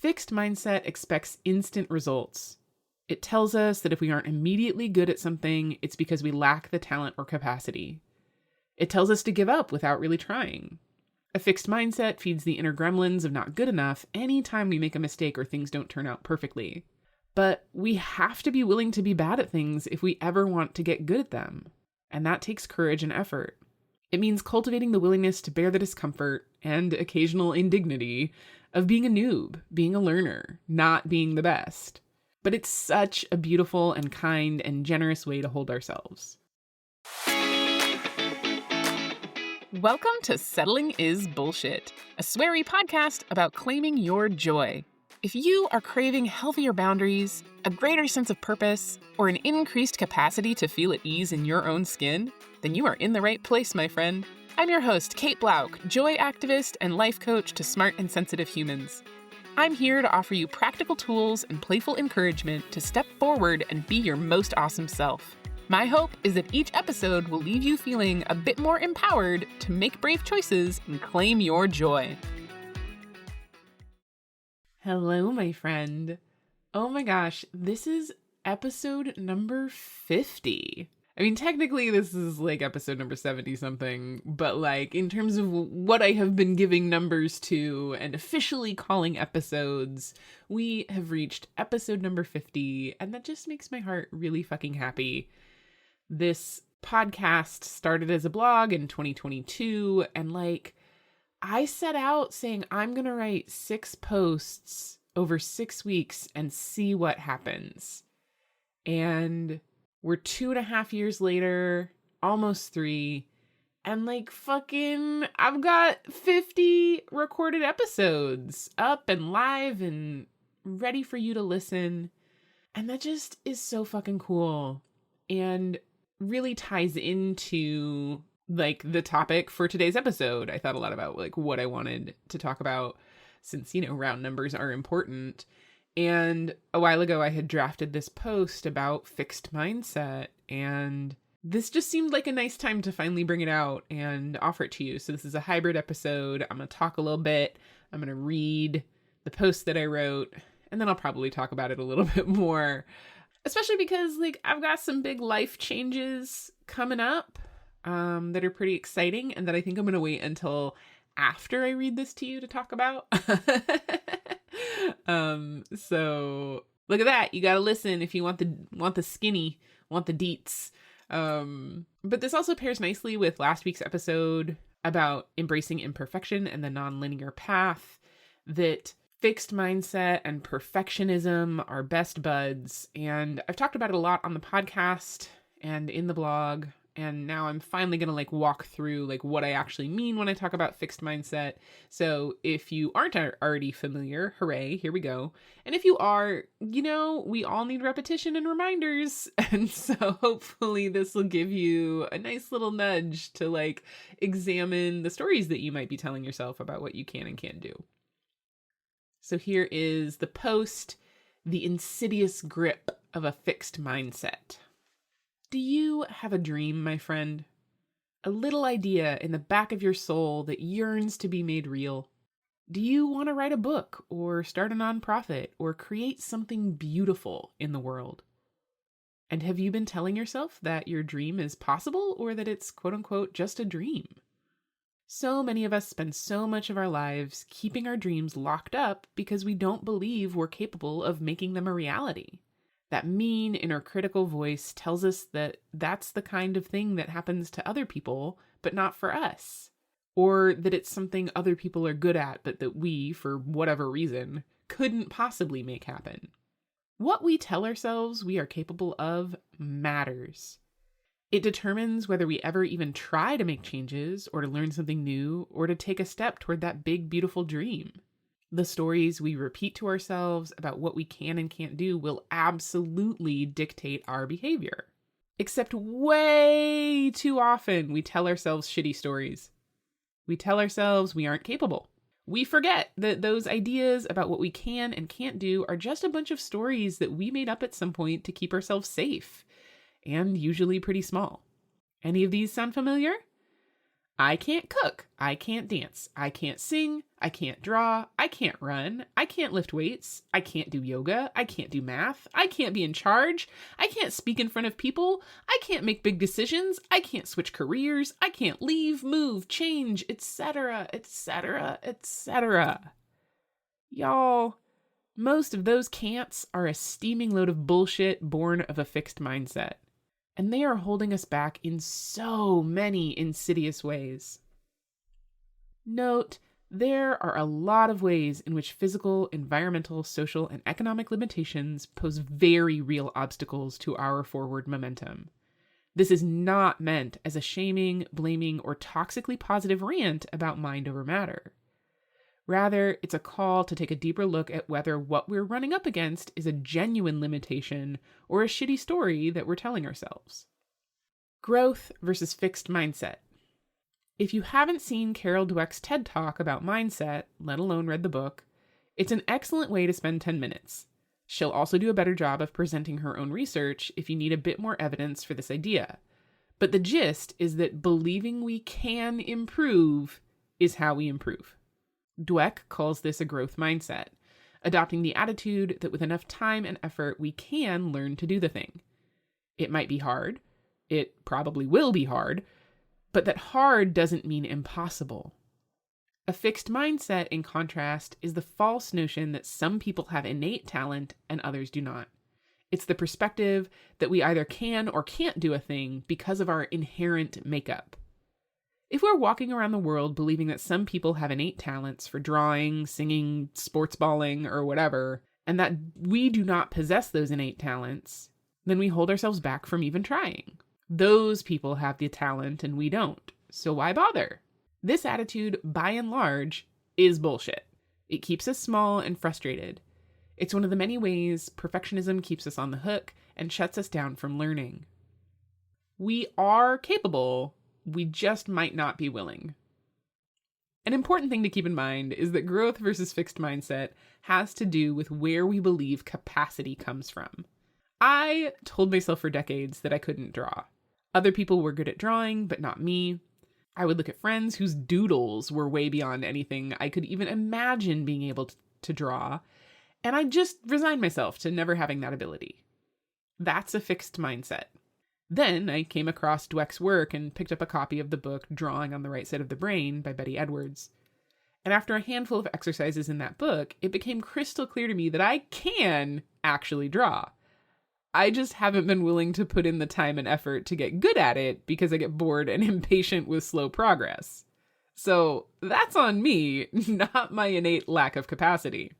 fixed mindset expects instant results. It tells us that if we aren't immediately good at something, it's because we lack the talent or capacity. It tells us to give up without really trying. A fixed mindset feeds the inner gremlins of not good enough anytime we make a mistake or things don't turn out perfectly. But we have to be willing to be bad at things if we ever want to get good at them. And that takes courage and effort. It means cultivating the willingness to bear the discomfort and occasional indignity of being a noob, being a learner, not being the best. But it's such a beautiful and kind and generous way to hold ourselves. Welcome to Settling is Bullshit, a sweary podcast about claiming your joy. If you are craving healthier boundaries, a greater sense of purpose, or an increased capacity to feel at ease in your own skin, then you are in the right place, my friend. I'm your host, Kate Blauck, joy activist and life coach to smart and sensitive humans. I'm here to offer you practical tools and playful encouragement to step forward and be your most awesome self. My hope is that each episode will leave you feeling a bit more empowered to make brave choices and claim your joy. Hello, my friend. Oh my gosh, this is episode number 50. I mean, technically this is like episode number 70 something, but like in terms of what I have been giving numbers to and officially calling episodes, we have reached episode number 50, and that just makes my heart really fucking happy. This podcast started as a blog in 2022, and like I set out saying I'm going to write 6 posts over 6 weeks and see what happens. And we're 2.5 years later, almost 3, and like fucking, I've got 50 recorded episodes up and live and ready for you to listen. And that just is so fucking cool and really ties into like the topic for today's episode. I thought a lot about like what I wanted to talk about since, you know, round numbers are important. And a while ago, I had drafted this post about fixed mindset, and this just seemed like a nice time to finally bring it out and offer it to you. So this is a hybrid episode. I'm going to talk a little bit. I'm going to read the post that I wrote, and then I'll probably talk about it a little bit more, especially because like I've got some big life changes coming up that are pretty exciting, and that I think I'm going to wait until after I read this to you to talk about. So look at that. You got to listen if you want the skinny, want the deets. But this also pairs nicely with last week's episode about embracing imperfection and the nonlinear path, that fixed mindset and perfectionism are best buds. And I've talked about it a lot on the podcast and in the blog. And now I'm finally going to like walk through like what I actually mean when I talk about fixed mindset. So if you aren't already familiar, hooray, here we go. And if you are, you know, we all need repetition and reminders. And so hopefully this will give you a nice little nudge to like examine the stories that you might be telling yourself about what you can and can't do. So here is the post, The Insidious Grip of a Fixed Mindset. Do you have a dream, my friend? A little idea in the back of your soul that yearns to be made real? Do you want to write a book or start a nonprofit or create something beautiful in the world? And have you been telling yourself that your dream is possible or that it's quote unquote just a dream? So many of us spend so much of our lives keeping our dreams locked up because we don't believe we're capable of making them a reality. That mean inner critical voice tells us that that's the kind of thing that happens to other people, but not for us. Or that it's something other people are good at, but that we, for whatever reason, couldn't possibly make happen. What we tell ourselves we are capable of matters. It determines whether we ever even try to make changes, or to learn something new, or to take a step toward that big, beautiful dream. The stories we repeat to ourselves about what we can and can't do will absolutely dictate our behavior. Except way too often we tell ourselves shitty stories. We tell ourselves we aren't capable. We forget that those ideas about what we can and can't do are just a bunch of stories that we made up at some point to keep ourselves safe, and usually pretty small. Any of these sound familiar? I can't cook. I can't dance. I can't sing. I can't draw. I can't run. I can't lift weights. I can't do yoga. I can't do math. I can't be in charge. I can't speak in front of people. I can't make big decisions. I can't switch careers. I can't leave, move, change, etc., etc., etc. Y'all, most of those can'ts are a steaming load of bullshit born of a fixed mindset. And they are holding us back in so many insidious ways. Note, there are a lot of ways in which physical, environmental, social, and economic limitations pose very real obstacles to our forward momentum. This is not meant as a shaming, blaming, or toxically positive rant about mind over matter. Rather, it's a call to take a deeper look at whether what we're running up against is a genuine limitation or a shitty story that we're telling ourselves. Growth versus fixed mindset. If you haven't seen Carol Dweck's TED Talk about mindset, let alone read the book, it's an excellent way to spend 10 minutes. She'll also do a better job of presenting her own research if you need a bit more evidence for this idea. But the gist is that believing we can improve is how we improve. Dweck calls this a growth mindset, adopting the attitude that with enough time and effort, we can learn to do the thing. It might be hard. It probably will be hard, but that hard doesn't mean impossible. A fixed mindset, in contrast, is the false notion that some people have innate talent and others do not. It's the perspective that we either can or can't do a thing because of our inherent makeup. If we're walking around the world believing that some people have innate talents for drawing, singing, sports balling, or whatever, and that we do not possess those innate talents, then we hold ourselves back from even trying. Those people have the talent and we don't, so why bother? This attitude, by and large, is bullshit. It keeps us small and frustrated. It's one of the many ways perfectionism keeps us on the hook and shuts us down from learning. We are capable. We just might not be willing. An important thing to keep in mind is that growth versus fixed mindset has to do with where we believe capacity comes from. I told myself for decades that I couldn't draw. Other people were good at drawing, but not me. I would look at friends whose doodles were way beyond anything I could even imagine being able to draw, and I just resigned myself to never having that ability. That's a fixed mindset. Then I came across Dweck's work and picked up a copy of the book Drawing on the Right Side of the Brain by Betty Edwards. And after a handful of exercises in that book, it became crystal clear to me that I can actually draw. I just haven't been willing to put in the time and effort to get good at it because I get bored and impatient with slow progress. So that's on me, not my innate lack of capacity.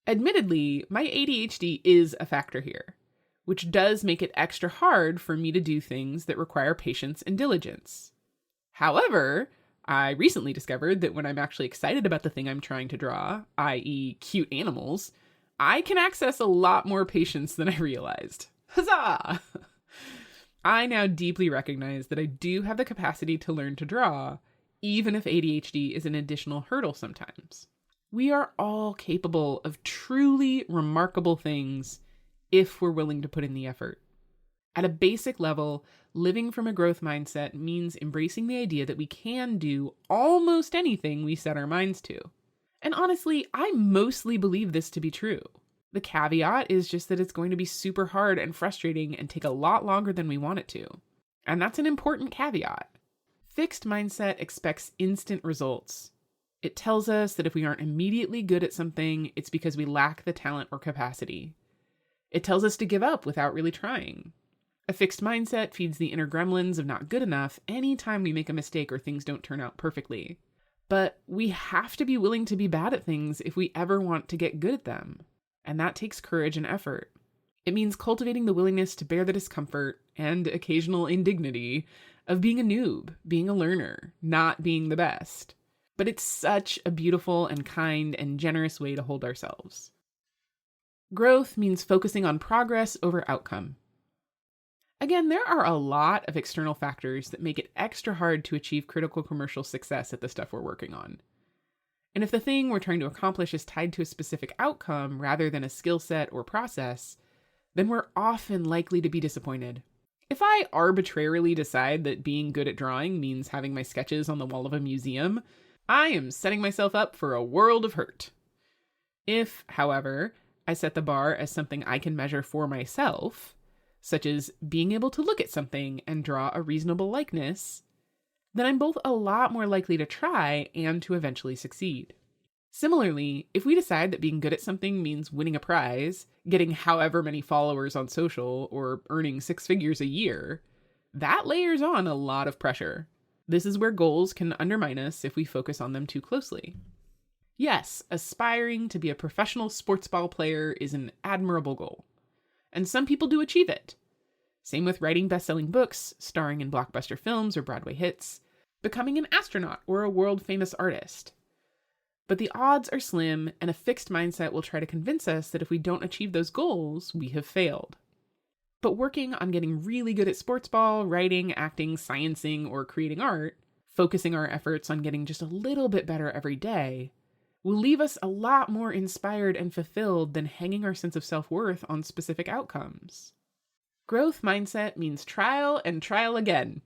Admittedly, my ADHD is a factor here, which does make it extra hard for me to do things that require patience and diligence. However, I recently discovered that when I'm actually excited about the thing I'm trying to draw, i.e. cute animals, I can access a lot more patience than I realized. Huzzah! I now deeply recognize that I do have the capacity to learn to draw, even if ADHD is an additional hurdle sometimes. We are all capable of truly remarkable things if we're willing to put in the effort. At a basic level, living from a growth mindset means embracing the idea that we can do almost anything we set our minds to. And honestly, I mostly believe this to be true. The caveat is just that it's going to be super hard and frustrating and take a lot longer than we want it to. And that's an important caveat. Fixed mindset expects instant results. It tells us that if we aren't immediately good at something, it's because we lack the talent or capacity. It tells us to give up without really trying. A fixed mindset feeds the inner gremlins of not good enough anytime we make a mistake or things don't turn out perfectly. But we have to be willing to be bad at things if we ever want to get good at them. And that takes courage and effort. It means cultivating the willingness to bear the discomfort and occasional indignity of being a newb, being a learner, not being the best. But it's such a beautiful and kind and generous way to hold ourselves. Growth means focusing on progress over outcome. Again, there are a lot of external factors that make it extra hard to achieve critical commercial success at the stuff we're working on. And if the thing we're trying to accomplish is tied to a specific outcome rather than a skill set or process, then we're often likely to be disappointed. If I arbitrarily decide that being good at drawing means having my sketches on the wall of a museum, I am setting myself up for a world of hurt. If, however, I set the bar as something I can measure for myself, such as being able to look at something and draw a reasonable likeness, then I'm both a lot more likely to try and to eventually succeed. Similarly, if we decide that being good at something means winning a prize, getting however many followers on social, or earning 6 figures a year, that layers on a lot of pressure. This is where goals can undermine us if we focus on them too closely. Yes, aspiring to be a professional sports ball player is an admirable goal, and some people do achieve it. Same with writing best-selling books, starring in blockbuster films or Broadway hits, becoming an astronaut or a world-famous artist. But the odds are slim, and a fixed mindset will try to convince us that if we don't achieve those goals, we have failed. But working on getting really good at sports ball, writing, acting, sciencing, or creating art, focusing our efforts on getting just a little bit better every day, will leave us a lot more inspired and fulfilled than hanging our sense of self-worth on specific outcomes. Growth mindset means trial and trial again.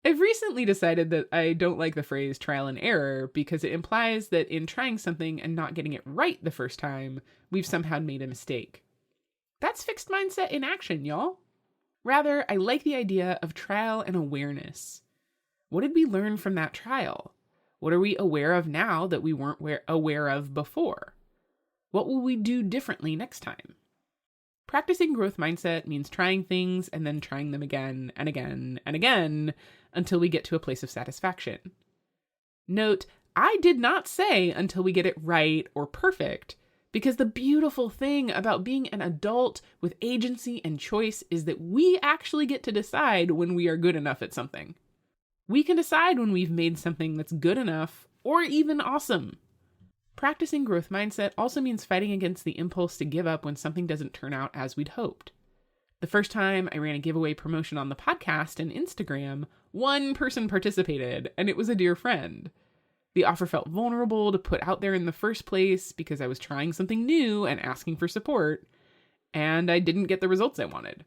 I've recently decided that I don't like the phrase trial and error because it implies that in trying something and not getting it right the first time, we've somehow made a mistake. That's fixed mindset in action, y'all. Rather, I like the idea of trial and awareness. What did we learn from that trial? What are we aware of now that we weren't aware of before? What will we do differently next time? Practicing growth mindset means trying things and then trying them again and again and again until we get to a place of satisfaction. Note, I did not say until we get it right or perfect, because the beautiful thing about being an adult with agency and choice is that we actually get to decide when we are good enough at something. We can decide when we've made something that's good enough or even awesome. Practicing growth mindset also means fighting against the impulse to give up when something doesn't turn out as we'd hoped. The first time I ran a giveaway promotion on the podcast and Instagram, one person participated, and it was a dear friend. The offer felt vulnerable to put out there in the first place because I was trying something new and asking for support, and I didn't get the results I wanted.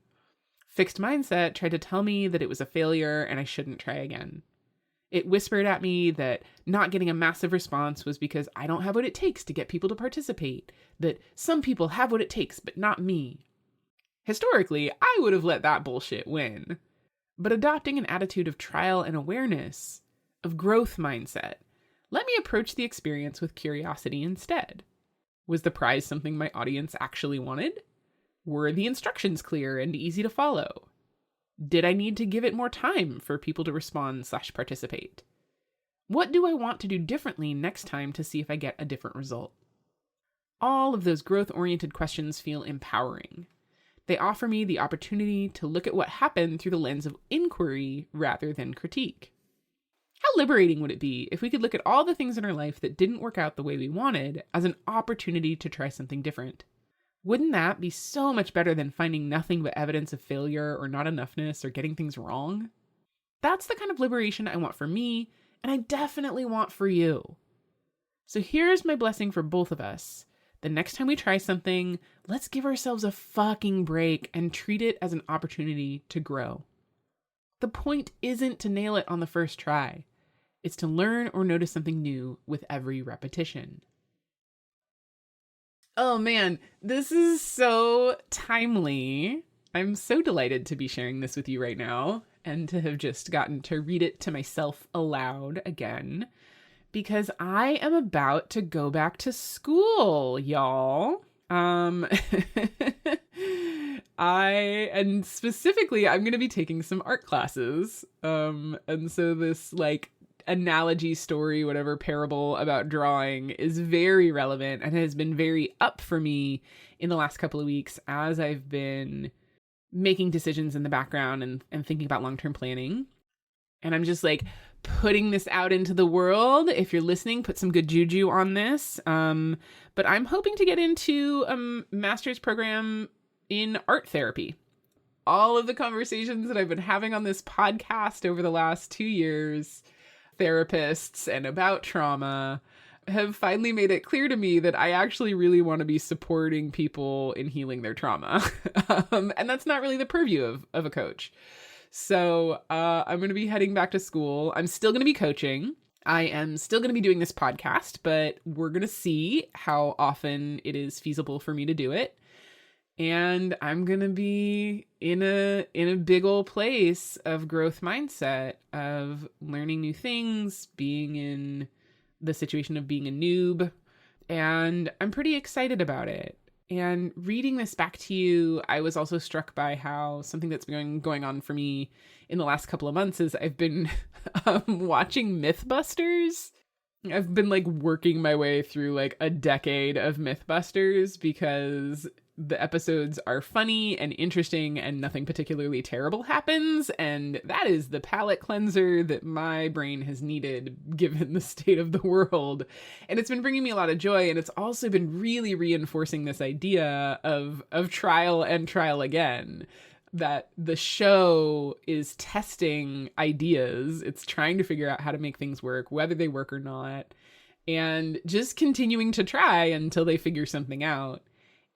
Fixed mindset tried to tell me that it was a failure and I shouldn't try again. It whispered at me that not getting a massive response was because I don't have what it takes to get people to participate, that some people have what it takes, but not me. Historically, I would have let that bullshit win. But adopting an attitude of trial and awareness, of growth mindset, let me approach the experience with curiosity instead. Was the prize something my audience actually wanted? Were the instructions clear and easy to follow? Did I need to give it more time for people to respond/participate? What do I want to do differently next time to see if I get a different result? All of those growth-oriented questions feel empowering. They offer me the opportunity to look at what happened through the lens of inquiry rather than critique. How liberating would it be if we could look at all the things in our life that didn't work out the way we wanted as an opportunity to try something different? Wouldn't that be so much better than finding nothing but evidence of failure or not enoughness or getting things wrong? That's the kind of liberation I want for me, and I definitely want for you. So here's my blessing for both of us. The next time we try something, let's give ourselves a fucking break and treat it as an opportunity to grow. The point isn't to nail it on the first try. It's to learn or notice something new with every repetition. Oh man, this is so timely. I'm so delighted to be sharing this with you right now and to have just gotten to read it to myself aloud again, because I am about to go back to school, y'all. And specifically, I'm going to be taking some art classes. And so this analogy story, whatever, parable about drawing is very relevant and has been very up for me in the last couple of weeks as I've been making decisions in the background and thinking about long-term planning. And I'm just putting this out into the world. If you're listening, put some good juju on this. But I'm hoping to get into a master's program in art therapy. All of the conversations that I've been having on this podcast over the last 2 years, therapists and about trauma, have finally made it clear to me that I actually really want to be supporting people in healing their trauma. And that's not really the purview of a coach. So I'm going to be heading back to school. I'm still going to be coaching. I am still going to be doing this podcast, but we're going to see how often it is feasible for me to do it. And I'm going to be in a big old place of growth mindset, of learning new things, being in the situation of being a noob. And I'm pretty excited about it. And reading this back to you, I was also struck by how something that's been going on for me in the last couple of months is I've been watching Mythbusters. I've been like working my way through like a decade of Mythbusters because the episodes are funny and interesting and nothing particularly terrible happens. And that is the palate cleanser that my brain has needed given the state of the world. And it's been bringing me a lot of joy. And it's also been really reinforcing this idea of trial and trial again, that the show is testing ideas. It's trying to figure out how to make things work, whether they work or not, and just continuing to try until they figure something out.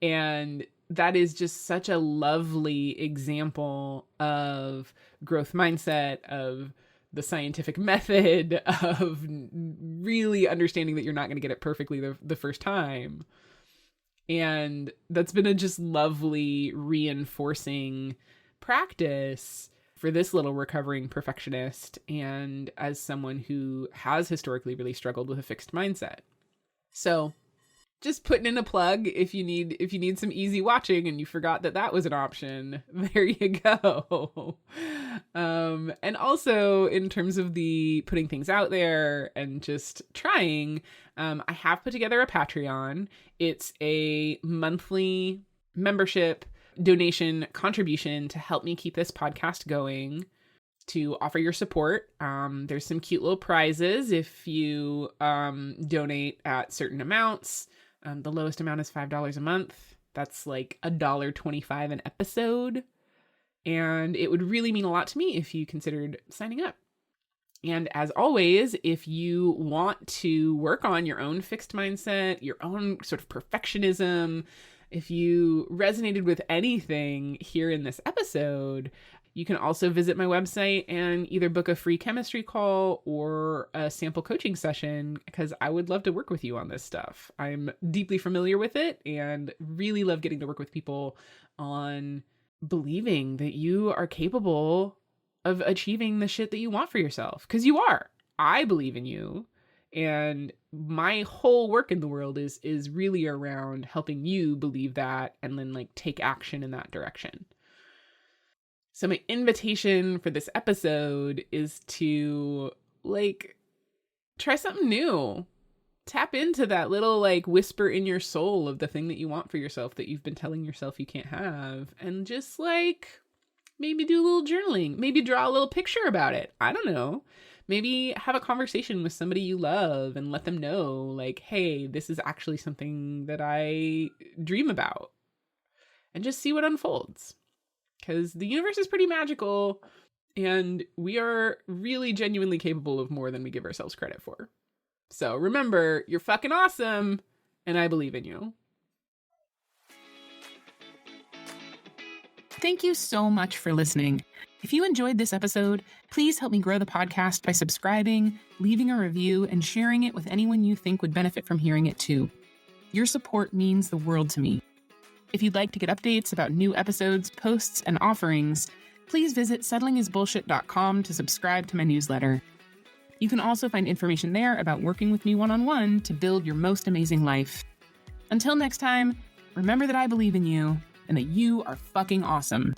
And that is just such a lovely example of growth mindset, of the scientific method, of really understanding that you're not going to get it perfectly the first time. And that's been a just lovely reinforcing practice for this little recovering perfectionist and as someone who has historically really struggled with a fixed mindset. So just putting in a plug, if you need some easy watching and you forgot that was an option, there you go. And also in terms of the putting things out there and just trying, I have put together a Patreon. It's a monthly membership donation contribution to help me keep this podcast going, to offer your support. There's some cute little prizes if you donate at certain amounts. The lowest amount is $5 a month. That's like $1.25 an episode. And it would really mean a lot to me if you considered signing up. And as always, if you want to work on your own fixed mindset, your own sort of perfectionism, if you resonated with anything here in this episode, you can also visit my website and either book a free chemistry call or a sample coaching session, because I would love to work with you on this stuff. I'm deeply familiar with it and really love getting to work with people on believing that you are capable of achieving the shit that you want for yourself. Because you are. I believe in you. And my whole work in the world is really around helping you believe that and then like take action in that direction. So my invitation for this episode is to like try something new. Tap into that little like whisper in your soul of the thing that you want for yourself that you've been telling yourself you can't have, and just like maybe do a little journaling, maybe draw a little picture about it. I don't know. Maybe have a conversation with somebody you love and let them know like, hey, this is actually something that I dream about, and just see what unfolds. Because the universe is pretty magical and we are really genuinely capable of more than we give ourselves credit for. So remember, you're fucking awesome and I believe in you. Thank you so much for listening. If you enjoyed this episode, please help me grow the podcast by subscribing, leaving a review, and sharing it with anyone you think would benefit from hearing it too. Your support means the world to me. If you'd like to get updates about new episodes, posts, and offerings, please visit settlingisbullshit.com to subscribe to my newsletter. You can also find information there about working with me one-on-one to build your most amazing life. Until next time, remember that I believe in you and that you are fucking awesome.